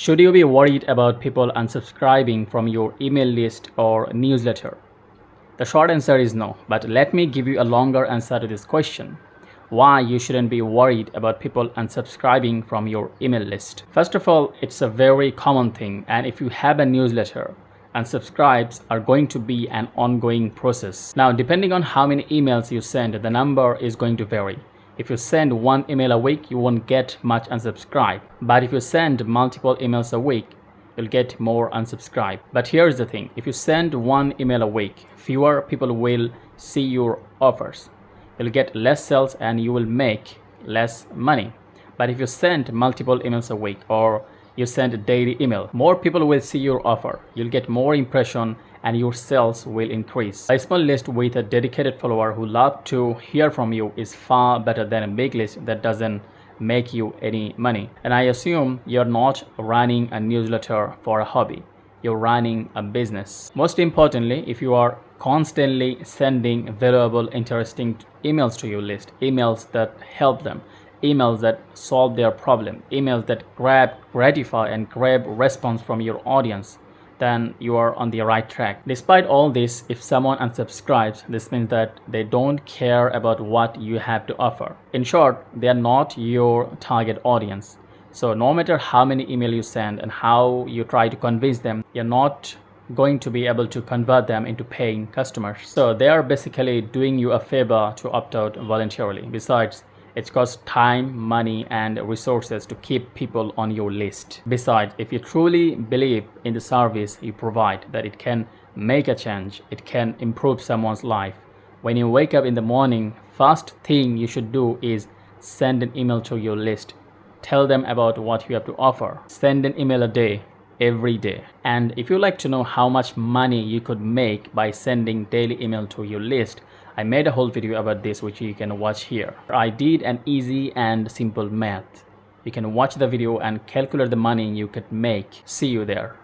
Should you be worried about people unsubscribing from your email list or newsletter? The short answer is no, but let me give you a longer answer to this question. Why you shouldn't be worried about people unsubscribing from your email list. First of all, it's a very common thing, and if you have a newsletter, unsubscribes are going to be an ongoing process. Now, depending on how many emails you send, the number is going to vary. If you send one email a week, you won't get much unsubscribe. But if you send multiple emails a week, you'll get more unsubscribe. But here's the thing, if you send one email a week, fewer people will see your offers. You'll get less sales and you will make less money. But if you send multiple emails a week or you send a daily email, more people will see your offer. You'll get more impression and your sales will increase. A small list with a dedicated follower who love to hear from you is far better than a big list that doesn't make you any money. And I assume you're not running a newsletter for a hobby. You're running a business. Most importantly, if you are constantly sending valuable, interesting emails to your list, emails that help them, emails that solve their problem, emails that gratify and grab response from your audience, then you are on the right track. Despite all this, if someone unsubscribes, this means that they don't care about what you have to offer. In short, they are not your target audience. So no matter how many emails you send and how you try to convince them, you're not going to be able to convert them into paying customers. So they are basically doing you a favor to opt out voluntarily. Besides, it costs time, money, and resources to keep people on your list. Besides, if you truly believe in the service you provide, that it can make a change, it can improve someone's life, when you wake up in the morning, first thing you should do is send an email to your list. Tell them about what you have to offer. Send an email a day, every day. And if you like to know how much money you could make by sending daily email to your list, I made a whole video about this which you can watch here. I did an easy and simple math. You can watch the video and calculate the money you could make. See you there.